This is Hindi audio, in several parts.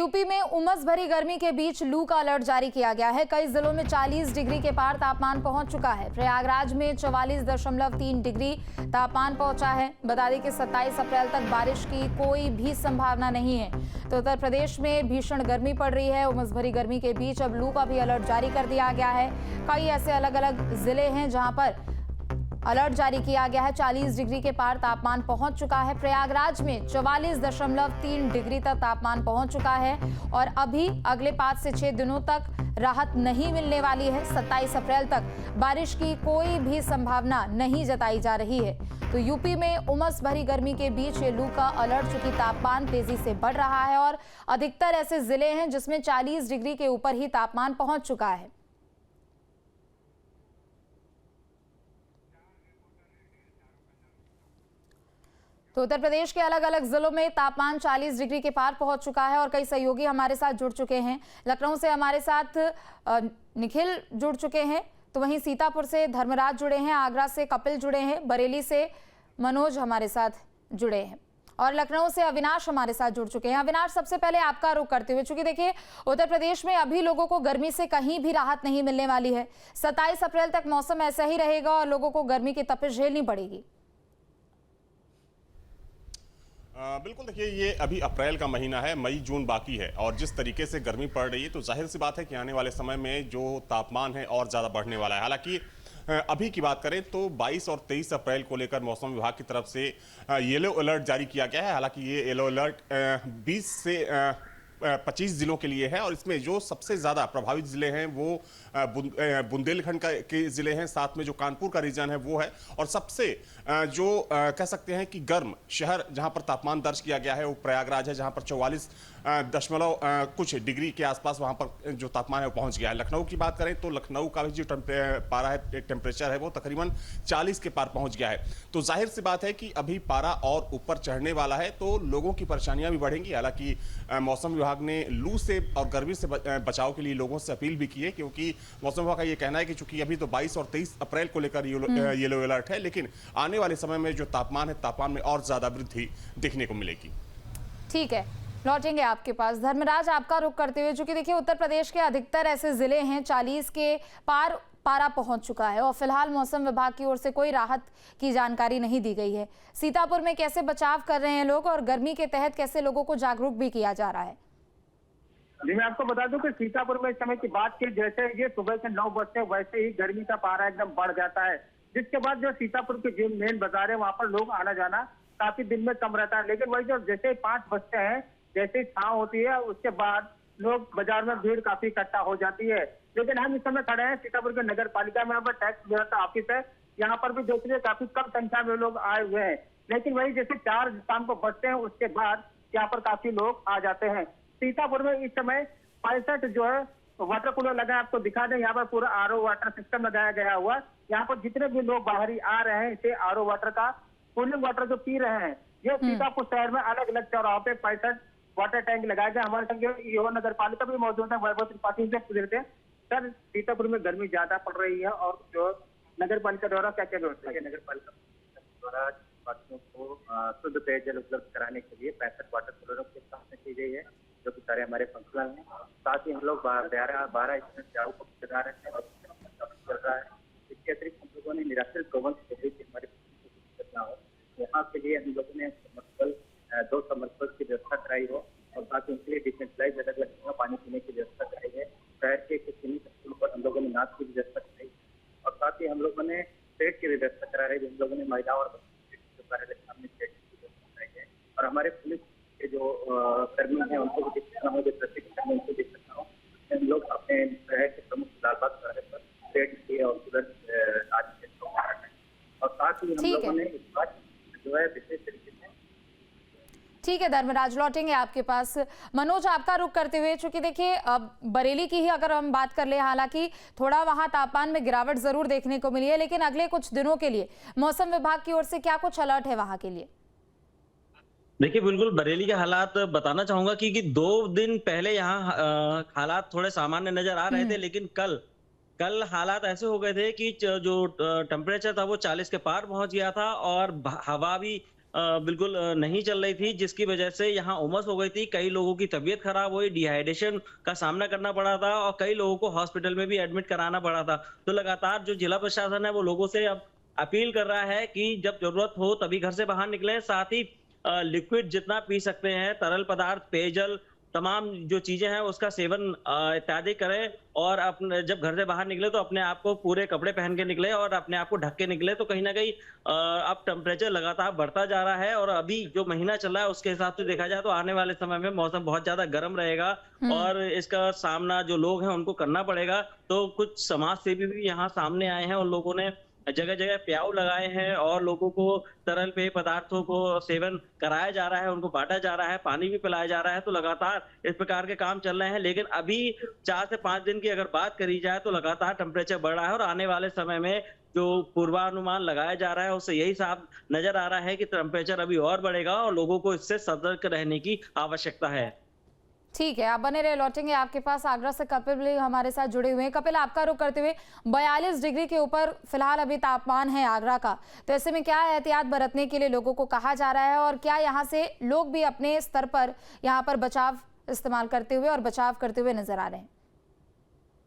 यूपी में उमस भरी गर्मी के बीच लू का अलर्ट जारी किया गया है। कई जिलों में 40 डिग्री के पार तापमान पहुंच चुका है। प्रयागराज में 44.3 डिग्री तापमान पहुंचा है। बता दें कि 27 अप्रैल तक बारिश की कोई भी संभावना नहीं है। तो उत्तर प्रदेश में भीषण गर्मी पड़ रही है। उमस भरी गर्मी के बीच अब लू का भी अलर्ट जारी कर दिया गया है। कई ऐसे अलग अलग जिले हैं जहां पर अलर्ट जारी किया गया है। 40 डिग्री के पार तापमान पहुंच चुका है। प्रयागराज में 44.3 डिग्री तक तापमान पहुंच चुका है और अभी अगले 5 से 6 दिनों तक राहत नहीं मिलने वाली है। 27 अप्रैल तक बारिश की कोई भी संभावना नहीं जताई जा रही है। तो यूपी में उमस भरी गर्मी के बीच ये लू का अलर्ट, चूंकि तापमान तेजी से बढ़ रहा है और अधिकतर ऐसे जिले हैं जिसमें 40 डिग्री के ऊपर ही तापमान पहुंच चुका है। तो उत्तर प्रदेश के अलग अलग जिलों में तापमान 40 डिग्री के पार पहुंच चुका है और कई सहयोगी हमारे साथ जुड़ चुके हैं। लखनऊ से हमारे साथ निखिल जुड़ चुके हैं, तो वहीं सीतापुर से धर्मराज जुड़े हैं, आगरा से कपिल जुड़े हैं, बरेली से मनोज हमारे साथ जुड़े हैं और लखनऊ से अविनाश हमारे साथ जुड़ चुके हैं। अविनाश, सबसे पहले आपका रुख करते हुए, चूंकि देखिए उत्तर प्रदेश में अभी लोगों को गर्मी से कहीं भी राहत नहीं मिलने वाली है। 27 अप्रैल तक मौसम ऐसा ही रहेगा और लोगों को गर्मी की तपिश झेलनी पड़ेगी। बिल्कुल, देखिए ये अभी अप्रैल का महीना है, मई जून बाकी है और जिस तरीके से गर्मी पड़ रही है तो जाहिर सी बात है कि आने वाले समय में जो तापमान है और ज़्यादा बढ़ने वाला है। हालांकि अभी की बात करें तो 22 और 23 अप्रैल को लेकर मौसम विभाग की तरफ से येलो अलर्ट जारी किया गया है। हालांकि ये येलो अलर्ट 20 से 25 जिलों के लिए है और इसमें जो सबसे ज़्यादा प्रभावित जिले हैं वो बुंदेलखंड के जिले हैं, साथ में जो कानपुर का रीजन है वो है और सबसे जो कह सकते हैं कि गर्म शहर जहां पर तापमान दर्ज किया गया है वो प्रयागराज है, जहां पर 44 दशमलव कुछ डिग्री के आसपास वहां पर जो तापमान है वो पहुंच गया है। लखनऊ की बात करें तो लखनऊ का भी जो पारा है, टेम्परेचर है वो तकरीबन 40 के पार पहुंच गया है। तो जाहिर सी बात है कि अभी पारा और ऊपर चढ़ने वाला है तो लोगों की परेशानियां भी बढ़ेंगी। हालांकि मौसम विभाग ने लू से और गर्मी से बचाव के लिए लोगों से अपील भी की है, क्योंकि मौसम विभाग का ये कहना है कि चूंकि अभी तो 22 और 23 अप्रैल को लेकर येलो अलर्ट है, लेकिन आने वाले समय में जो तापमान है, तापमान में और ज्यादा वृद्धि देखने को मिलेगी। ठीक है, लौटेंगे आपके पास। धर्मराज, आपका रुख करते हुए, चूंकि देखिए उत्तर प्रदेश के अधिकतर ऐसे जिले हैं 40 के पार पारा पहुंच चुका है और फिलहाल मौसम विभाग की ओर से कोई राहत की जानकारी नहीं दी गई है। सीतापुर में कैसे बचाव कर रहे हैं लोग और गर्मी के तहत कैसे लोगों को जागरूक भी किया जा रहा है? जी, मैं आपको बता दूं कि सीतापुर में इस समय की बात की, जैसे ये सुबह से 9 बजते वैसे ही गर्मी का पारा एकदम बढ़ जाता है, जिसके बाद जो सीतापुर के जो मेन बाजार है वहां पर लोग आना जाना काफी दिन में कम रहता है। लेकिन वही जो जैसे 5 बजते हैं, जैसे छांव होती है, उसके बाद लोग बाजार में भीड़ काफी इकट्ठा हो जाती है। लेकिन हम इस समय खड़े हैं सीतापुर के नगर पालिका में, यहाँ पर टैक्स व्यवस्था ऑफिस है, यहाँ पर भी देखिए काफी कम संख्या में लोग आए हुए हैं। लेकिन वही जैसे 4 शाम को बजते हैं उसके बाद यहाँ पर काफी लोग आ जाते हैं। सीतापुर में इस समय 65 जो है वाटर कूलर लगा है, आपको दिखा दें। यहाँ पर पूरा आरओ वाटर सिस्टम लगाया गया हुआ। यहाँ पर जितने भी लोग बाहरी आ रहे हैं इसे आरओ वाटर का कूलिंग वाटर जो पी रहे हैं, ये सीतापुर शहर में अलग अलग चौराहों पे 65 वाटर टैंक लगाया गया। हमारे संग युवा नगर पालिका भी मौजूद है, वैभव त्रिपाठी से पूछ रहे थे सर, सीतापुर में गर्मी ज्यादा पड़ रही है और जो नगर पालिका द्वारा क्या क्या व्यवस्था है? नगर पालिका द्वारा वासियों को शुद्ध पेयजल उपलब्ध कराने के लिए 65 वाटर कूलरों की स्थापना की गई है, जो कि सारे हमारे फंक्शनल हैं। साथ ही हम लोग 12 इसमें चारों को लगा रहे हैं और चल रहा है। इसके अतिरिक्त हम लोगों ने निराश्रित गौवंश के लिए हमारे करना हो, वहाँ के लिए हम लोगों ने 2 समर्पण की व्यवस्था कराई हो और बाकी उनके लिए डिसेंट्रलाइज अलग अलग पानी पीने की व्यवस्था कराई है। शहर के कुछ स्कूल पर हम लोगों ने नाच की व्यवस्था कराई और साथ ही हम लोगों ने पेट की व्यवस्था करा रहे हैं। हम लोगों ने महिलाओं और कार्यालय सामने पेट की व्यवस्था कराई है और हमारे पुलिस के जो कर्मी हैं उनको भी देख सकता हूँ, जो प्रशिक्षण उनको देख सकता हूँ। हम लोग अपने शहर के प्रमुख लालबाग चौराहे पर पेट की और तुरंत आज और साथ ही हम लोगों ने इस बात जो है विशेष तरीके से। ठीक है धर्मराज, लौटेंगे आपके पास। मनोज, आपका रुख करते हुए, चूंकि देखिए अब बरेली की ही अगर हम बात कर ले, हालांकि थोड़ा वहां तापमान में गिरावट जरूर देखने को मिली है, लेकिन अगले कुछ दिनों के लिए मौसम विभाग की ओर से क्या कुछ अलर्ट है वहां के लिए? देखिए बिल्कुल बरेली के हालात बताना चाहूंगा कि 2 दिन पहले यहाँ हालात थोड़े सामान्य नजर आ रहे थे, लेकिन कल हालात ऐसे हो गए थे कि जो टेम्परेचर था वो 40 के पार पहुंच गया था और हवा भी बिल्कुल नहीं चल रही थी, जिसकी वजह से यहाँ उमस हो गई थी। कई लोगों की तबीयत खराब हुई, डिहाइड्रेशन का सामना करना पड़ा था और कई लोगों को हॉस्पिटल में भी एडमिट कराना पड़ा था। तो लगातार जो जिला प्रशासन है वो लोगों से अब अपील कर रहा है कि जब जरूरत हो तभी घर से बाहर निकलें, साथ ही लिक्विड जितना पी सकते हैं, तरल पदार्थ, पेयजल, तमाम जो चीजें हैं उसका सेवन इत्यादि करें और अपने जब घर से बाहर निकले तो अपने आप को पूरे कपड़े पहन के निकले और अपने आप को ढक के निकले। तो कहीं ना कहीं अब टेम्परेचर लगातार बढ़ता जा रहा है और अभी जो महीना चल रहा है उसके हिसाब से देखा जाए तो आने वाले समय में मौसम बहुत ज्यादा गर्म रहेगा और इसका सामना जो लोग हैं उनको करना पड़ेगा। तो कुछ समाज सेवी भी यहाँ सामने आए हैं, उन लोगों ने जगह जगह प्याऊ लगाए हैं और लोगों को तरल पेय पदार्थों को सेवन कराया जा रहा है, उनको बांटा जा रहा है, पानी भी पिलाया जा रहा है। तो लगातार इस प्रकार के काम चल रहे हैं, लेकिन अभी 4 से 5 दिन की अगर बात करी जाए तो लगातार टेम्परेचर बढ़ रहा है और आने वाले समय में जो पूर्वानुमान लगाया जा रहा है उससे यही साफ नजर आ रहा है कि टेम्परेचर अभी और बढ़ेगा और लोगों को इससे सतर्क रहने की आवश्यकता है। ठीक है, आप बने रहे, लौटेंगे आपके पास। आगरा से कपिल भी हमारे साथ जुड़े हुए हैं। कपिल, आपका रुख करते हुए 42 डिग्री के ऊपर फिलहाल अभी तापमान है आगरा का, तो ऐसे में क्या एहतियात बरतने के लिए लोगों को कहा जा रहा है और क्या यहाँ से लोग भी अपने स्तर पर यहाँ पर बचाव इस्तेमाल करते हुए और बचाव करते हुए नजर आ रहे हैं?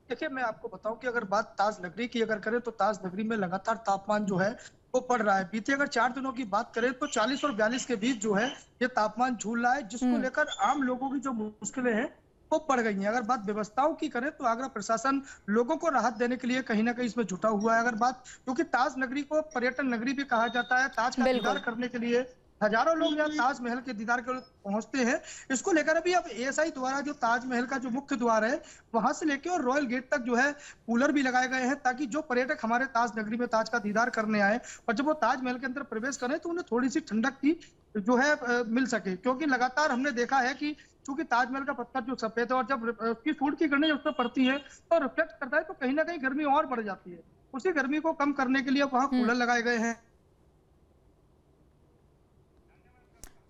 देखिए, मैं आपको बताऊं कि अगर बात ताज नगरी की अगर करें तो ताज नगरी में लगातार तापमान जो है वो बढ़ रहा है। बीते अगर 4 दिनों की बात करें तो 40 और 42 के बीच जो है ये तापमान झूल रहा है, जिसको लेकर आम लोगों की जो मुश्किलें हैं वो बढ़ गई हैं। अगर बात व्यवस्थाओं की करें तो आगरा प्रशासन लोगों को राहत देने के लिए कहीं ना कहीं इसमें जुटा हुआ है। अगर बात, क्योंकि ताज नगरी को पर्यटन नगरी भी कहा जाता है, ताज का दीदार करने के लिए हजारों लोग यहाँ ताजमहल के दीदार के लिए पहुंचते हैं। इसको लेकर अभी अब एएसआई द्वारा जो ताजमहल का जो मुख्य द्वार है वहां से लेकर और रॉयल गेट तक जो है कूलर भी लगाए गए हैं, ताकि जो पर्यटक हमारे ताज नगरी में ताज का दीदार करने आए और जब वो ताजमहल के अंदर प्रवेश करें तो उन्हें थोड़ी सी ठंडक की जो है मिल सके। क्योंकि लगातार हमने देखा है कि चूंकि ताजमहल का पत्थर जो सफेद है और जब उसकी सूरज की किरणें उस पर पड़ती है तो रिफ्लेक्ट करता है, तो कहीं ना कहीं गर्मी और बढ़ जाती है। उसी गर्मी को कम करने के लिए वहाँ कूलर लगाए गए हैं।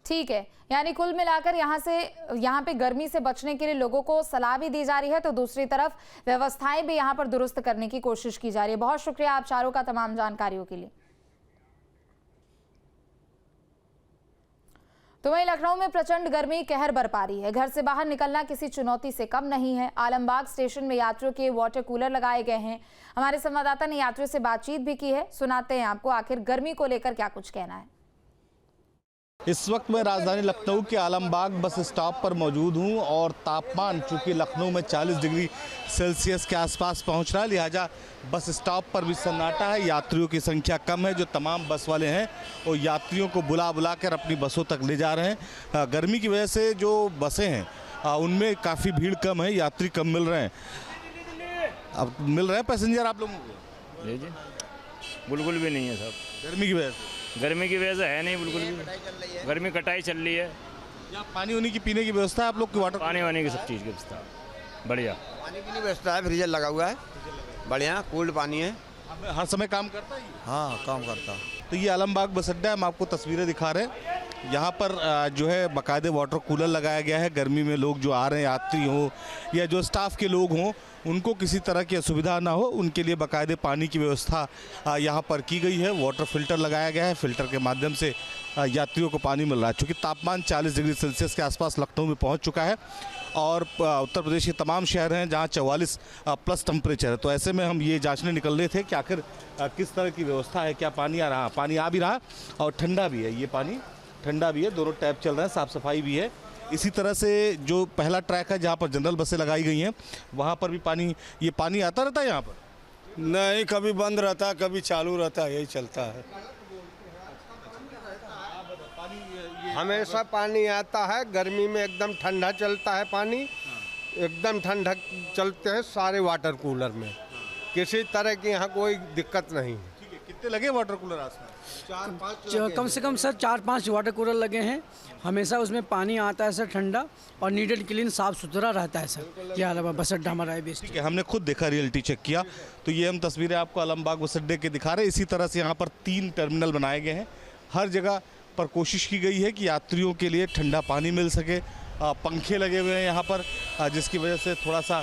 ठीक है, यानी कुल मिलाकर यहाँ पे गर्मी से बचने के लिए लोगों को सलाह भी दी जा रही है, तो दूसरी तरफ व्यवस्थाएं भी यहाँ पर दुरुस्त करने की कोशिश की जा रही है। बहुत शुक्रिया आप चारों का तमाम जानकारियों के लिए। तो वहीं लखनऊ में प्रचंड गर्मी कहर बरपा रही है। घर से बाहर निकलना किसी चुनौती से कम नहीं है। आलमबाग स्टेशन में यात्रियों के वाटर कूलर लगाए गए हैं। हमारे संवाददाता ने यात्रियों से बातचीत भी की है, सुनाते हैं आपको आखिर गर्मी को लेकर क्या कुछ कहना है। इस वक्त मैं राजधानी लखनऊ के आलमबाग बस स्टॉप पर मौजूद हूं और तापमान चूंकि लखनऊ में 40 डिग्री सेल्सियस के आसपास पहुंच रहा है, लिहाजा बस स्टॉप पर भी सन्नाटा है। यात्रियों की संख्या कम है। जो तमाम बस वाले हैं वो यात्रियों को बुला बुला कर अपनी बसों तक ले जा रहे हैं। गर्मी की वजह से जो बसें हैं उनमें काफ़ी भीड़ कम है, यात्री कम मिल रहे हैं। अब मिल रहे हैं पैसेंजर आप लोगों को? जी बिल्कुल भी नहीं है साहब, गर्मी की वजह से। गर्मी की वजह से है नहीं बिल्कुल भी। गर्मी कटाई चल रही है। या पानी वानी की पीने की व्यवस्था है आप लोग की? वाटर पानी वानी की सब चीज़ की व्यवस्था बढ़िया। पानी की व्यवस्था है, फ्रीजर लगा हुआ है, बढ़िया कूल्ड पानी है। हर समय काम करता है ये? हाँ, काम करता। तो ये आलमबाग बस अड्डा है, हम आपको तस्वीरें दिखा रहे हैं। यहाँ पर जो है बाकायदे वाटर कूलर लगाया गया है। गर्मी में लोग जो आ रहे हैं, यात्री हो या जो स्टाफ के लोग हों, उनको किसी तरह की असुविधा ना हो, उनके लिए बाकायदे पानी की व्यवस्था यहाँ पर की गई है। वाटर फिल्टर लगाया गया है, फिल्टर के माध्यम से यात्रियों को पानी मिल रहा है। चूँकि तापमान 40 डिग्री सेल्सियस के आसपास लखनऊ में पहुँच चुका है और उत्तर प्रदेश के तमाम शहर हैं जहाँ 44 प्लस टेम्परेचर है। तो ऐसे में हम ये जांचने निकल रहे थे कि आखिर किस तरह की व्यवस्था है, क्या पानी आ रहा, पानी आ भी रहा और ठंडा भी है। ये पानी ठंडा भी है, दोनों टैप चल रहे हैं, साफ़ सफाई भी है। इसी तरह से जो पहला ट्रैक है जहाँ पर जनरल बसें लगाई गई हैं वहाँ पर भी ये पानी आता रहता है यहाँ पर? नहीं, कभी बंद रहता है, कभी चालू रहता है, यही चलता है। हमेशा पानी आता है। गर्मी में एकदम ठंडा चलता है पानी, एकदम ठंडा चलते हैं सारे वाटर कूलर में। किसी तरह की यहाँ कोई दिक्कत नहीं है। कितने लगे वाटर कूलर आसपास? कम से कम सर 4-5 वाटर कूलर लगे हैं। हमेशा उसमें पानी आता है सर ठंडा और नीट एंड क्लीन साफ़ सुथरा रहता है सर। ये आलमबाग बस अड्डा हमारा है बेस्ट। ठीक है, हमने खुद देखा, रियलिटी चेक किया। तो ये हम तस्वीरें आपको आलमबाग बस अड्डे के दिखा रहे हैं। इसी तरह से यहाँ पर 3 टर्मिनल बनाए गए हैं। हर जगह पर कोशिश की गई है कि यात्रियों के लिए ठंडा पानी मिल सके। पंखे लगे हुए हैं यहाँ पर, जिसकी वजह से थोड़ा सा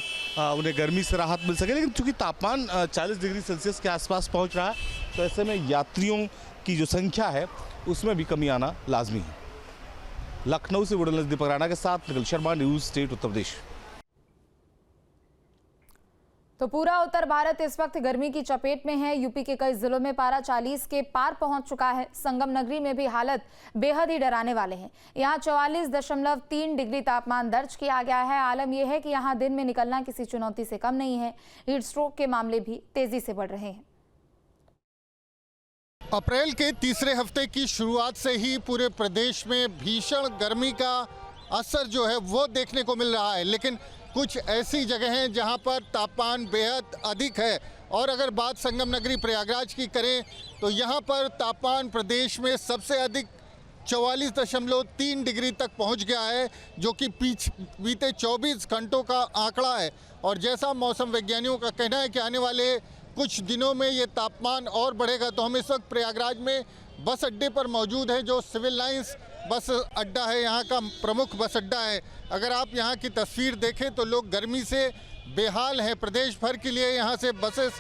उन्हें गर्मी से राहत मिल सके। लेकिन चूँकि तापमान 40 डिग्री सेल्सियस के आसपास पहुँच रहा है, तो ऐसे में यात्रियों की जो संख्या है उसमें भी कमी आना लाजमी है। लखनऊ से वीडियो दीपक राणा के साथ निखिल शर्मा, न्यूज़ स्टेट उत्तर प्रदेश। तो पूरा उत्तर भारत इस वक्त गर्मी की चपेट में है। यूपी के कई जिलों में पारा 40 के पार पहुंच चुका है। संगम नगरी में भी हालत बेहद ही डराने वाले हैं। यहां 44.3 डिग्री तापमान दर्ज किया गया है। आलम यह है कि यहां दिन में निकलना किसी चुनौती से कम नहीं है। हीट स्ट्रोक के मामले भी तेजी से बढ़ रहे हैं। अप्रैल के तीसरे हफ्ते की शुरुआत से ही पूरे प्रदेश में भीषण गर्मी का असर जो है वो देखने को मिल रहा है, लेकिन कुछ ऐसी जगह हैं जहां पर तापमान बेहद अधिक है। और अगर बात संगम नगरी प्रयागराज की करें तो यहां पर तापमान प्रदेश में सबसे अधिक 44.3 डिग्री तक पहुंच गया है, जो कि बीते 24 घंटों का आंकड़ा है। और जैसा मौसम वैज्ञानिकों का कहना है कि आने वाले कुछ दिनों में ये तापमान और बढ़ेगा। तो हम इस वक्त प्रयागराज में बस अड्डे पर मौजूद हैं, जो सिविल लाइंस बस अड्डा है, यहाँ का प्रमुख बस अड्डा है। अगर आप यहाँ की तस्वीर देखें तो लोग गर्मी से बेहाल हैं। प्रदेश भर के लिए यहाँ से बसेस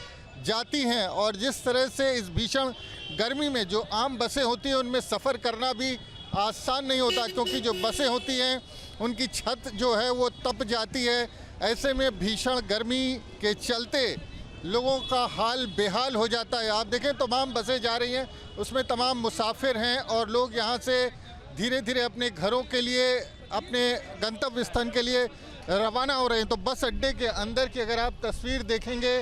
जाती हैं और जिस तरह से इस भीषण गर्मी में जो आम बसें होती हैं उनमें सफ़र करना भी आसान नहीं होता, क्योंकि जो बसें होती हैं उनकी छत जो है वो तप जाती है। ऐसे में भीषण गर्मी के चलते लोगों का हाल बेहाल हो जाता है। आप देखें तमाम बसें जा रही हैं, उसमें तमाम मुसाफिर हैं और लोग यहाँ से धीरे धीरे अपने घरों के लिए, अपने गंतव्य स्थान के लिए रवाना हो रहे हैं। तो बस अड्डे के अंदर की अगर आप तस्वीर देखेंगे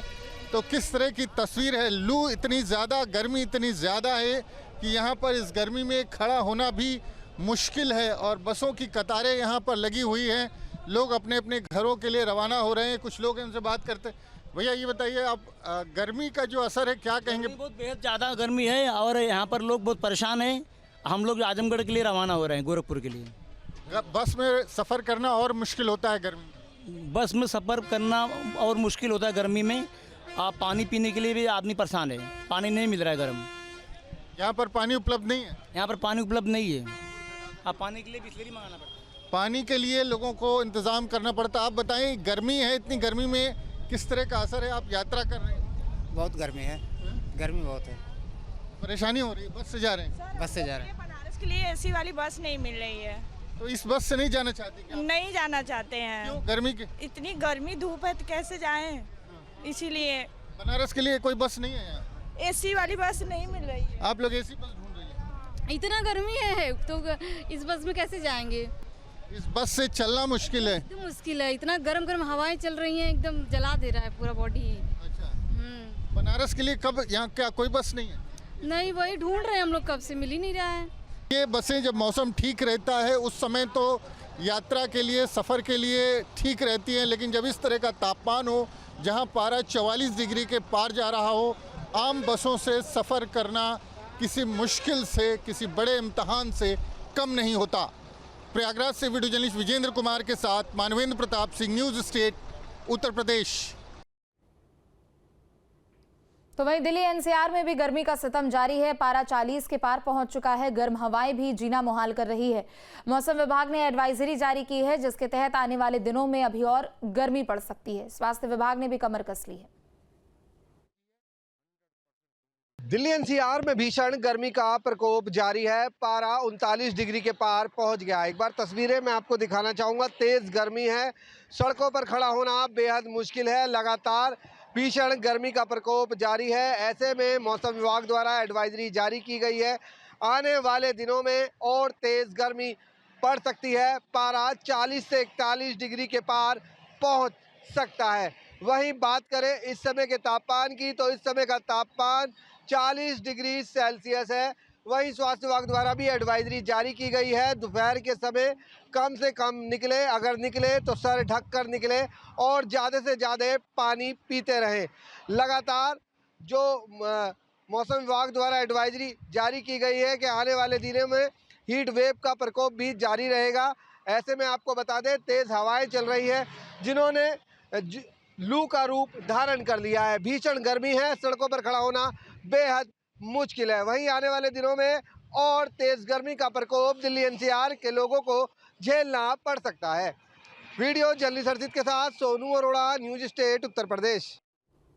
तो किस तरह की तस्वीर है। लू इतनी ज़्यादा, गर्मी इतनी ज़्यादा है कि यहाँ पर इस गर्मी में खड़ा होना भी मुश्किल है और बसों की कतारें यहाँ पर लगी हुई हैं। लोग अपने अपने घरों के लिए रवाना हो रहे हैं। कुछ लोग इनसे बात करते हैं। भैया ये बताइए, आप गर्मी का जो असर है क्या कहेंगे? बहुत बेहद ज़्यादा गर्मी है और यहाँ पर लोग बहुत परेशान हैं। हम लोग आजमगढ़ के लिए रवाना हो रहे हैं, गोरखपुर के लिए। बस में सफ़र करना और मुश्किल होता है गर्मी? बस में सफ़र करना और मुश्किल होता है गर्मी में। आप पानी पीने के लिए भी आदमी परेशान है, पानी नहीं मिल रहा है गर्म। यहाँ पर पानी उपलब्ध नहीं है? यहाँ पर पानी उपलब्ध नहीं है। आप पानी के लिए बिस्लेरी मंगाना पड़ता है। पानी के लिए लोगों को इंतज़ाम करना पड़ता है। आप बताएं, गर्मी है, इतनी गर्मी में किस तरह का असर है? आप यात्रा कर रहे हैं? बहुत गर्मी है, गर्मी बहुत है। परेशानी हो रही है? बस से जा रहे हैं? बस से जा रहे हैं। बनारस के लिए एसी वाली बस नहीं मिल रही है, तो इस बस से नहीं जाना चाहते क्या? नहीं जाना चाहते हैं। क्यों? गर्मी की? इतनी गर्मी धूप है तो कैसे जाएं, इसीलिए। बनारस के लिए कोई बस नहीं है यहाँ? एसी वाली बस नहीं मिल रही है। आप लोग एसी बस ढूंढ रही हैं? इतना गर्मी है तो इस बस में कैसे जाएंगे? इस बस से चलना मुश्किल है? एकदम मुश्किल है, इतना गरम गरम हवाएं चल रही हैं, एकदम जला दे रहा है पूरा बॉडी। अच्छा, बनारस के लिए कब यहाँ क्या कोई बस नहीं है? नहीं, वही ढूंढ रहे हैं हम लोग, कब से मिल ही नहीं रहा है। ये बसें जब मौसम ठीक रहता है उस समय तो यात्रा के लिए, सफ़र के लिए ठीक रहती हैं, लेकिन जब इस तरह का तापमान हो जहाँ पारा 44 डिग्री के पार जा रहा हो, आम बसों से सफ़र करना किसी मुश्किल से, किसी बड़े इम्तहान से कम नहीं होता। प्रयागराज से वीडियो जर्नलिस्ट विजेंद्र कुमार के साथ मानवेंद्र प्रताप सिंह, न्यूज़ स्टेट उत्तर प्रदेश। तो वहीं दिल्ली एनसीआर में भी गर्मी का सितम जारी है। पारा 40 के पार पहुंच चुका है। गर्म हवाएं भी जीना मुहाल कर रही है। मौसम विभाग ने एडवाइजरी जारी की है, जिसके तहत आने वाले दिनों में अभी और गर्मी पड़ सकती है। स्वास्थ्य विभाग ने भी कमर कस ली है। दिल्ली एनसीआर में भीषण गर्मी का प्रकोप जारी है। पारा 39 डिग्री के पार पहुंच गया। एक बार तस्वीरें मैं आपको दिखाना चाहूँगा। तेज़ गर्मी है, सड़कों पर खड़ा होना बेहद मुश्किल है। लगातार भीषण गर्मी का प्रकोप जारी है। ऐसे में मौसम विभाग द्वारा एडवाइजरी जारी की गई है। आने वाले दिनों में और तेज़ गर्मी पड़ सकती है। पारा 40 से 41 डिग्री के पार पहुंच सकता है। वहीं बात करें इस समय के तापमान की, तो इस समय का तापमान 40 डिग्री सेल्सियस है। वहीं स्वास्थ्य विभाग द्वारा भी एडवाइजरी जारी की गई है। दोपहर के समय कम से कम निकले, अगर निकले तो सर ढक कर निकले और ज़्यादा से ज़्यादा पानी पीते रहें। लगातार जो मौसम विभाग द्वारा एडवाइजरी जारी की गई है कि आने वाले दिनों में हीट वेव का प्रकोप भी जारी रहेगा। ऐसे में आपको बता दें, तेज़ हवाएं चल रही हैं, जिन्होंने लू का रूप धारण कर लिया है। भीषण गर्मी है, सड़कों पर खड़ा होना बेहद मुश्किल है। वहीं आने वाले दिनों में और तेज गर्मी का प्रकोप दिल्ली एनसीआर के लोगों को झेलना पड़ सकता है। वीडियो जर्नलिस्ट हर्षित के साथ सोनू अरोड़ा, न्यूज़ स्टेट उत्तर प्रदेश।